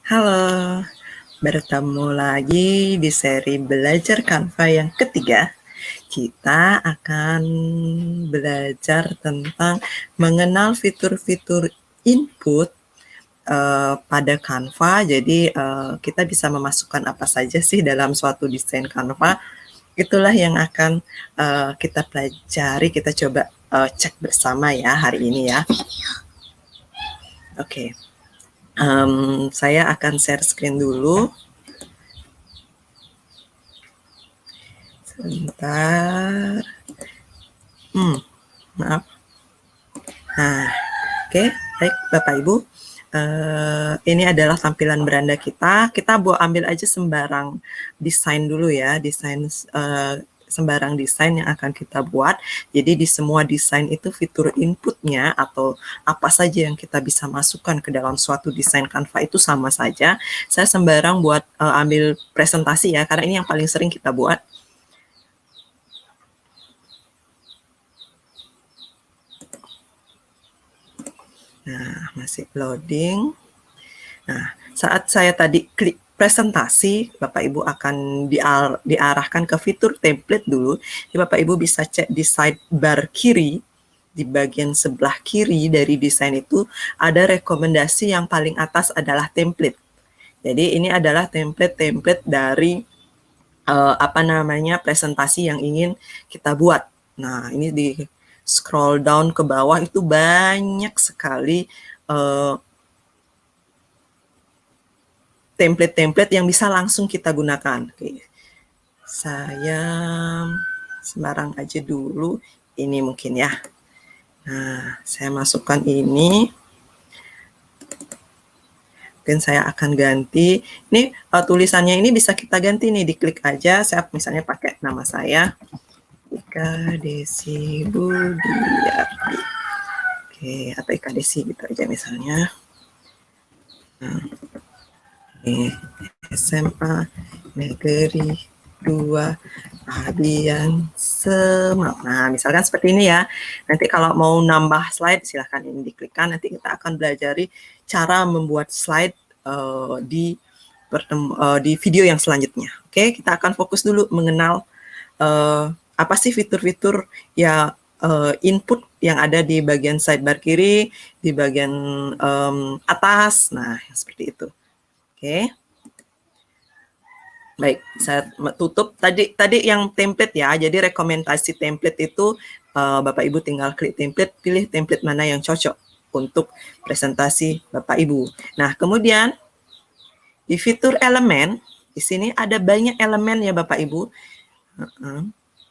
Halo, bertemu lagi di seri Belajar Canva yang ketiga. Kita akan belajar tentang mengenal fitur-fitur input pada Canva. Jadi kita bisa memasukkan apa saja sih dalam suatu desain Canva. Itulah yang akan kita pelajari, kita coba cek bersama ya hari ini ya. Oke. Saya akan share screen dulu. Sebentar. Maaf. Nah, oke, baik Bapak Ibu. Ini adalah tampilan beranda kita. Kita ambil aja sembarang desain dulu ya, sembarang desain yang akan kita buat. Jadi di semua desain itu fitur inputnya atau apa saja yang kita bisa masukkan ke dalam suatu desain Canva itu sama saja. Saya sembarang buat ambil presentasi ya, karena ini yang paling sering kita buat. Nah, masih loading. Nah, saat saya tadi klik presentasi, Bapak Ibu akan diarahkan ke fitur template dulu. Jadi Bapak Ibu bisa cek di sidebar kiri, di bagian sebelah kiri dari desain itu ada rekomendasi yang paling atas adalah template. Jadi ini adalah template-template dari presentasi yang ingin kita buat. Nah, ini di scroll down ke bawah itu banyak sekali template-template yang bisa langsung kita gunakan. Oke. Saya sembarang aja dulu. Ini mungkin ya. Nah, saya masukkan ini. Mungkin saya akan ganti. Ini tulisannya ini bisa kita ganti nih, diklik aja. Saya misalnya pakai nama saya, Ika Desi Budiarti. Oke, atau Ika Desi gitu aja misalnya. Nah, ini SMA Negeri 2 Adian Semak. Nah, misalkan seperti ini ya. Nanti kalau mau nambah slide, silahkan ini diklikkan. Nanti kita akan belajari cara membuat slide di video yang selanjutnya. Oke, kita akan fokus dulu mengenal apa sih fitur-fitur ya input yang ada di bagian sidebar kiri, di bagian atas. Nah, seperti itu. Oke. Baik, saya tutup. Tadi yang template ya. Jadi rekomendasi template itu Bapak Ibu tinggal klik template, pilih template mana yang cocok untuk presentasi Bapak Ibu. Nah, kemudian di fitur elemen, di sini ada banyak elemen ya Bapak Ibu.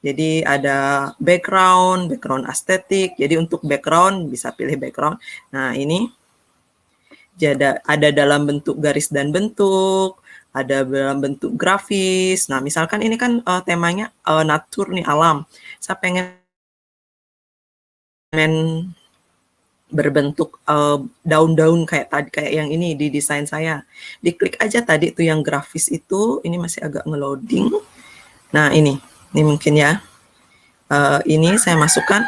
Jadi ada background estetik. Jadi untuk background bisa pilih background. Nah, ini ada dalam bentuk garis dan bentuk, ada dalam bentuk grafis. Nah, misalkan ini kan temanya natur nih, alam. Saya pengen berbentuk daun-daun kayak yang ini di desain saya. Diklik aja tadi tuh yang grafis itu, ini masih agak ngeloading. Nah, ini mungkin ya. Ini saya masukkan.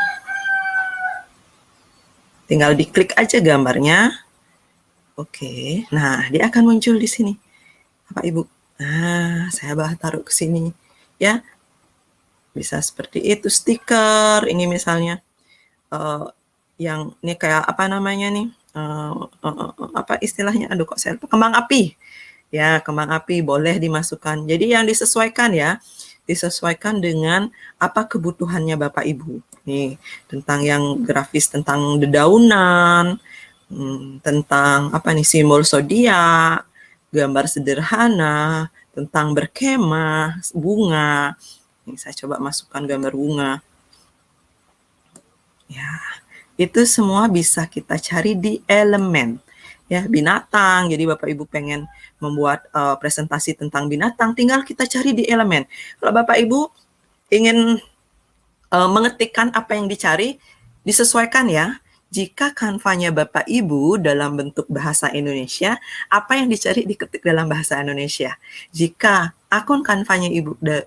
Tinggal diklik aja gambarnya. Oke, nah dia akan muncul di sini, Bapak Ibu. Nah, saya taruh ke sini, ya. Bisa seperti itu, stiker. Ini misalnya, yang ini kayak apa namanya nih? Apa istilahnya? Aduh, kok saya lupa. Kembang api. Ya, kembang api boleh dimasukkan. Jadi yang disesuaikan ya, disesuaikan dengan apa kebutuhannya Bapak Ibu. Nih, tentang yang grafis, tentang dedaunan, tentang apa nih, simbol zodiak, gambar sederhana, tentang berkemah, bunga. Ini saya coba masukkan gambar bunga. Ya, itu semua bisa kita cari di elemen. Ya, binatang. Jadi Bapak Ibu pengen membuat presentasi tentang binatang, tinggal kita cari di elemen. Kalau Bapak Ibu ingin mengetikkan apa yang dicari, disesuaikan ya. Jika kanvanya Bapak Ibu dalam bentuk bahasa Indonesia, apa yang dicari diketik dalam bahasa Indonesia. Jika akun kanvanya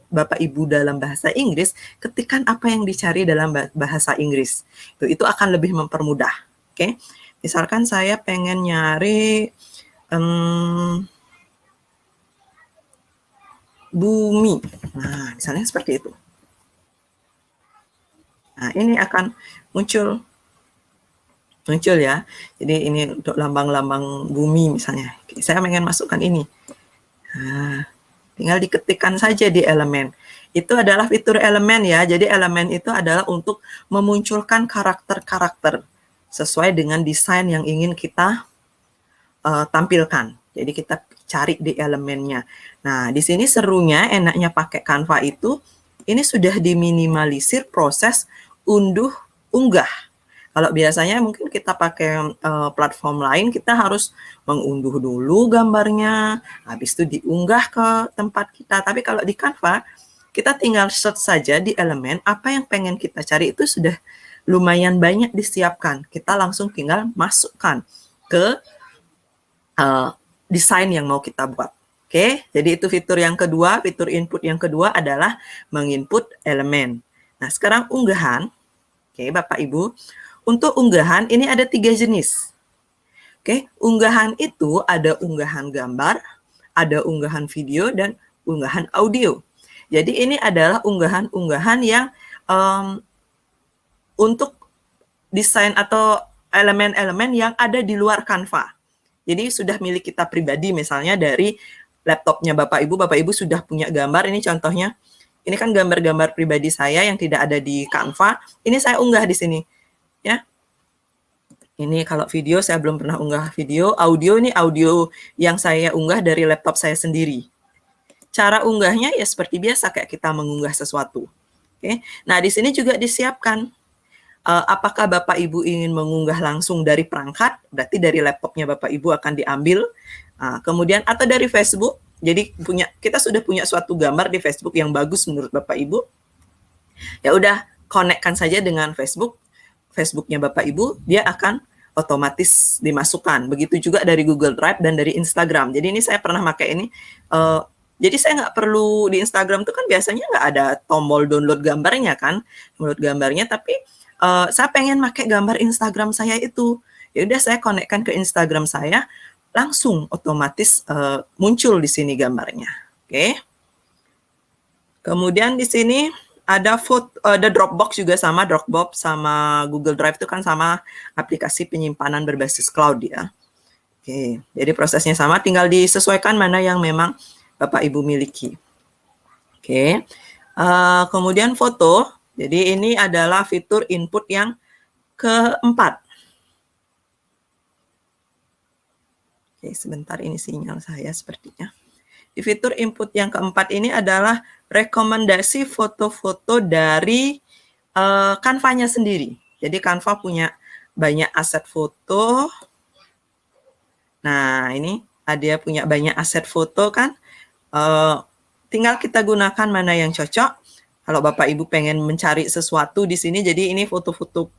Bapak Ibu dalam bahasa Inggris, ketikkan apa yang dicari dalam bahasa Inggris. Itu akan lebih mempermudah. Oke. Misalkan saya pengen nyari bumi. Nah, misalnya seperti itu. Nah, ini akan muncul ya. Jadi ini untuk lambang-lambang bumi misalnya. Saya pengen masukkan ini. Nah, tinggal diketikkan saja di elemen. Itu adalah fitur elemen ya. Jadi elemen itu adalah untuk memunculkan karakter-karakter sesuai dengan desain yang ingin kita tampilkan. Jadi kita cari di elemennya. Nah, di sini serunya, enaknya pakai Canva itu, ini sudah diminimalisir proses unduh unggah. Kalau biasanya mungkin kita pakai platform lain, kita harus mengunduh dulu gambarnya, habis itu diunggah ke tempat kita. Tapi kalau di Canva, kita tinggal search saja di elemen, apa yang pengen kita cari itu sudah lumayan banyak disiapkan. Kita langsung tinggal masukkan ke desain yang mau kita buat. Oke, jadi itu fitur yang kedua. Fitur input yang kedua adalah menginput elemen. Nah, sekarang unggahan. Oke, Bapak Ibu. Untuk unggahan, ini ada 3 jenis. Oke, unggahan itu ada unggahan gambar, ada unggahan video, dan unggahan audio. Jadi ini adalah unggahan-unggahan yang untuk desain atau elemen-elemen yang ada di luar Canva. Jadi sudah milik kita pribadi, misalnya dari laptopnya Bapak Ibu sudah punya gambar, ini contohnya. Ini kan gambar-gambar pribadi saya yang tidak ada di Canva, ini saya unggah di sini. Ya. Ini kalau video saya belum pernah unggah video, audio ini audio yang saya unggah dari laptop saya sendiri. Cara unggahnya ya seperti biasa kayak kita mengunggah sesuatu. Oke. Nah, di sini juga disiapkan apakah Bapak Ibu ingin mengunggah langsung dari perangkat, berarti dari laptopnya Bapak Ibu akan diambil, kemudian atau dari Facebook. Jadi kita sudah punya suatu gambar di Facebook yang bagus menurut Bapak Ibu, ya udah connect-kan saja dengan Facebooknya Bapak Ibu, dia akan otomatis dimasukkan. Begitu juga dari Google Drive dan dari Instagram. Jadi ini saya pernah pakai ini. Jadi saya nggak perlu di Instagram tuh kan biasanya nggak ada tombol download gambarnya kan, download gambarnya, tapi saya pengen pakai gambar Instagram saya itu. Ya udah saya konekkan ke Instagram saya, langsung otomatis muncul di sini gambarnya. Oke. Kemudian di sini ada Dropbox juga sama, Dropbox sama Google Drive itu kan sama aplikasi penyimpanan berbasis cloud ya. Oke, jadi prosesnya sama, tinggal disesuaikan mana yang memang Bapak Ibu miliki. Oke. Kemudian foto. Jadi ini adalah fitur input yang keempat. Oke, sebentar ini sinyal saya sepertinya. Di fitur input yang keempat ini adalah rekomendasi foto-foto dari Canva-nya sendiri. Jadi Canva punya banyak aset foto. Nah, ini dia punya banyak aset foto kan. Tinggal kita gunakan mana yang cocok. Kalau Bapak Ibu pengen mencari sesuatu di sini, jadi ini foto-foto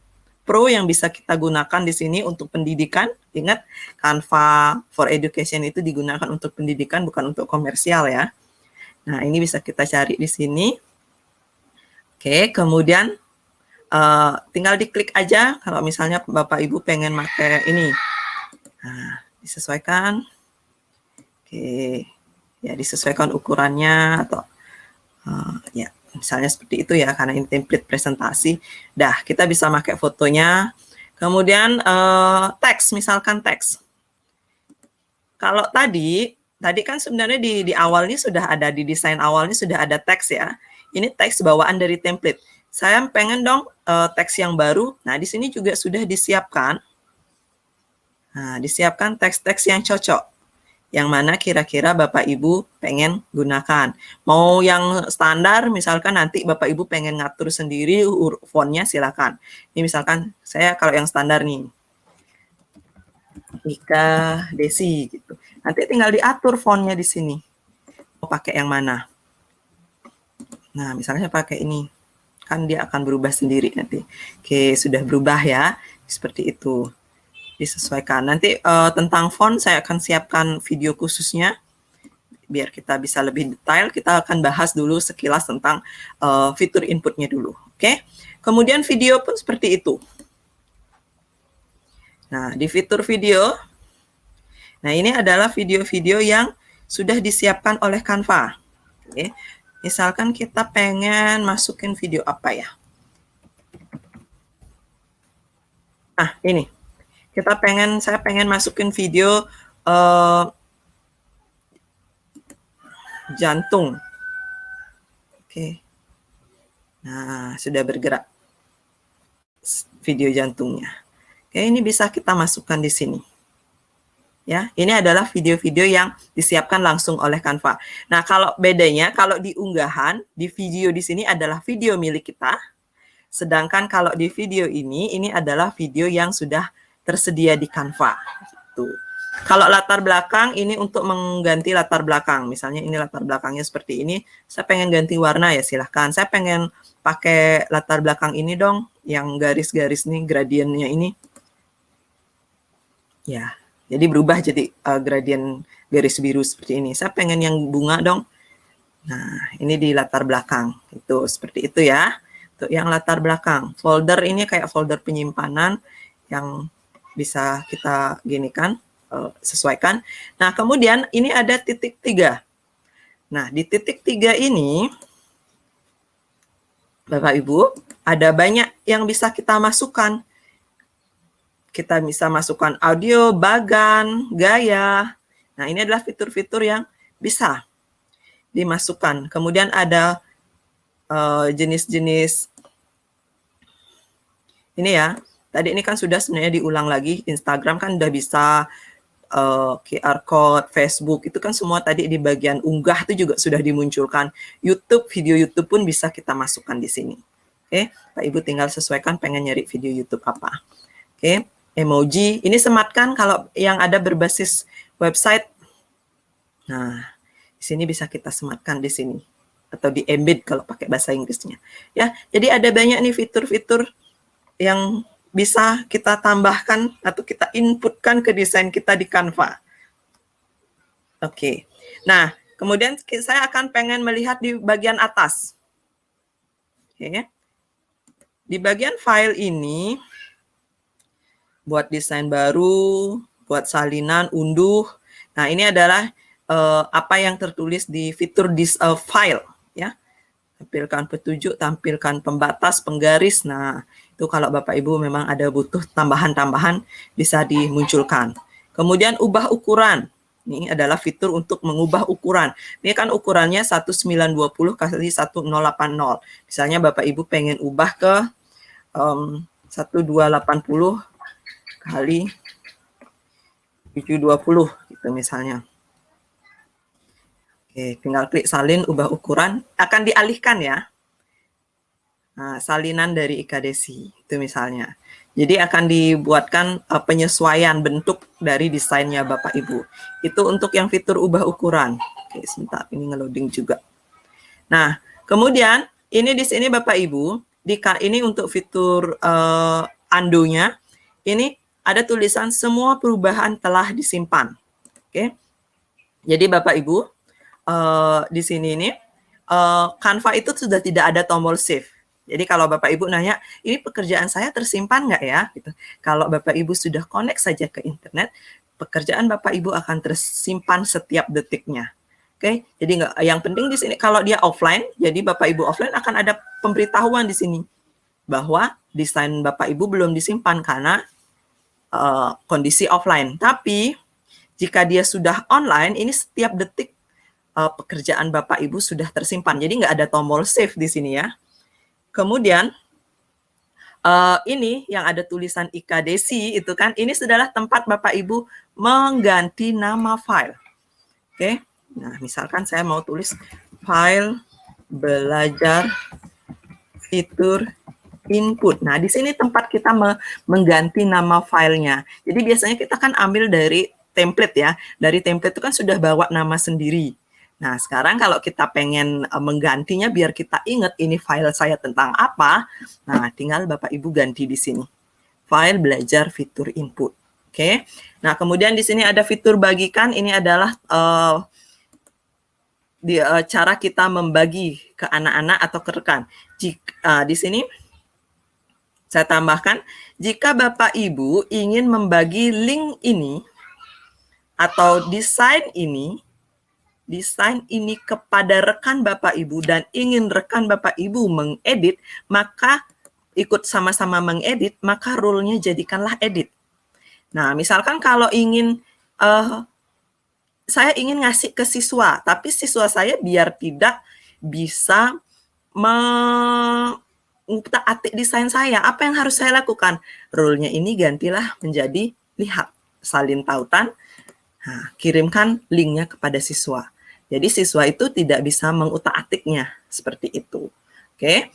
pro yang bisa kita gunakan di sini untuk pendidikan. Ingat, Canva for Education itu digunakan untuk pendidikan, bukan untuk komersial ya. Nah, ini bisa kita cari di sini. Oke, kemudian tinggal diklik aja kalau misalnya Bapak Ibu pengen pakai ini. Nah, disesuaikan. Oke, ya disesuaikan ukurannya atau ya. Misalnya seperti itu ya, karena ini template presentasi. Dah, kita bisa pakai fotonya. Kemudian teks, misalkan teks. Kalau tadi kan sebenarnya di awalnya sudah ada, di desain awalnya sudah ada teks ya. Ini teks bawaan dari template. Saya pengen dong teks yang baru. Nah, di sini juga sudah disiapkan. Nah, disiapkan teks-teks yang cocok. Yang mana kira-kira Bapak Ibu pengen gunakan. Mau yang standar, misalkan nanti Bapak Ibu pengen ngatur sendiri fontnya, silakan. Ini misalkan saya kalau yang standar nih, Ika Desi gitu. Nanti tinggal diatur fontnya di sini. Mau pakai yang mana? Nah, misalnya pakai ini. Kan dia akan berubah sendiri nanti. Oke, sudah berubah ya. Seperti itu. Disesuaikan. Nanti tentang font saya akan siapkan video khususnya biar kita bisa lebih detail. Kita akan bahas dulu sekilas tentang fitur inputnya dulu. Oke. Kemudian video pun seperti itu. Nah, di fitur video Nah, ini adalah video-video yang sudah disiapkan oleh Canva. Oke. Misalkan kita pengen masukin video apa ya? Nah, ini. Saya pengen masukin video jantung. Oke. Nah, sudah bergerak video jantungnya. Oke, ini bisa kita masukkan di sini. Ya, ini adalah video-video yang disiapkan langsung oleh Canva. Nah, kalau bedanya, kalau di unggahan, di video di sini adalah video milik kita. Sedangkan kalau di video ini adalah video yang sudah tersedia di Canva. Gitu. Kalau latar belakang, ini untuk mengganti latar belakang. Misalnya ini latar belakangnya seperti ini. Saya pengen ganti warna ya silahkan. Saya pengen pakai latar belakang ini dong, yang garis-garis nih, gradiennya ini. Ya, jadi berubah jadi gradien garis biru seperti ini. Saya pengen yang bunga dong. Nah, ini di latar belakang. Itu seperti itu ya. Untuk yang latar belakang. Folder ini kayak folder penyimpanan yang bisa kita ginikan, sesuaikan. Nah, kemudian ini ada titik 3. Nah, di titik 3 ini, Bapak Ibu, ada banyak yang bisa kita masukkan. Kita bisa masukkan audio, bagan, gaya. Nah, ini adalah fitur-fitur yang bisa dimasukkan. Kemudian ada jenis-jenis ini ya. Tadi ini kan sudah sebenarnya diulang lagi. Instagram kan udah bisa, QR code, Facebook, itu kan semua tadi di bagian unggah itu juga sudah dimunculkan. YouTube, video YouTube pun bisa kita masukkan di sini. Oke, Pak Ibu tinggal sesuaikan pengen nyari video YouTube apa. Oke. Emoji, ini sematkan kalau yang ada berbasis website. Nah, di sini bisa kita sematkan di sini atau di embed kalau pakai bahasa Inggrisnya. Ya, jadi ada banyak nih fitur-fitur yang bisa kita tambahkan atau kita inputkan ke desain kita di Canva. Oke. Nah, kemudian saya akan pengen melihat di bagian atas. Oke. Di bagian file ini buat desain baru, buat salinan, unduh. Nah, ini adalah apa yang tertulis di fitur this file, ya. Tampilkan petunjuk, tampilkan pembatas, penggaris. Nah, itu kalau Bapak Ibu memang ada butuh tambahan-tambahan bisa dimunculkan. Kemudian ubah ukuran. Ini adalah fitur untuk mengubah ukuran. Ini kan ukurannya 1920 kali 1080. Misalnya Bapak Ibu pengen ubah ke 1280 kali 720 gitu misalnya. Oke, tinggal klik salin, ubah ukuran, akan dialihkan ya. Nah, salinan dari IKDesi itu misalnya. Jadi akan dibuatkan penyesuaian bentuk dari desainnya Bapak Ibu. Itu untuk yang fitur ubah ukuran. Oke, sebentar ini ngeloading juga. Nah, kemudian ini di sini Bapak Ibu, ini untuk fitur undo-nya, ini ada tulisan semua perubahan telah disimpan. Oke. Jadi Bapak Ibu, di sini ini Canva itu sudah tidak ada tombol save. Jadi kalau Bapak Ibu nanya, ini pekerjaan saya tersimpan nggak ya? Gitu. Kalau Bapak Ibu sudah connect saja ke internet, pekerjaan Bapak Ibu akan tersimpan setiap detiknya. Oke, jadi nggak. Yang penting di sini kalau dia offline, jadi Bapak Ibu offline akan ada pemberitahuan di sini bahwa desain Bapak Ibu belum disimpan karena kondisi offline. Tapi jika dia sudah online, ini setiap detik pekerjaan Bapak Ibu sudah tersimpan. Jadi nggak ada tombol save di sini ya. Kemudian ini yang ada tulisan IKDesi itu kan, ini adalah tempat Bapak Ibu mengganti nama file. Oke, nah misalkan saya mau tulis file belajar fitur input. Nah, di sini tempat kita mengganti nama filenya. Jadi biasanya kita kan ambil dari template ya. Dari template itu kan sudah bawa nama sendiri. Nah, sekarang kalau kita pengen menggantinya biar kita ingat ini file saya tentang apa, nah tinggal Bapak Ibu ganti di sini. File belajar fitur input. Oke. Nah, kemudian di sini ada fitur bagikan. Ini adalah cara kita membagi ke anak-anak atau ke rekan. Di sini saya tambahkan, jika Bapak Ibu ingin membagi link ini atau desain ini kepada rekan Bapak Ibu dan ingin rekan Bapak Ibu mengedit, maka ikut sama-sama mengedit, maka rule-nya jadikanlah edit. Nah, misalkan kalau saya ingin ngasih ke siswa, tapi siswa saya biar tidak bisa mengutak-atik desain saya, apa yang harus saya lakukan? Rule-nya ini gantilah menjadi lihat, salin tautan, nah, kirimkan linknya kepada siswa. Jadi siswa itu tidak bisa mengutak-atiknya seperti itu. Oke.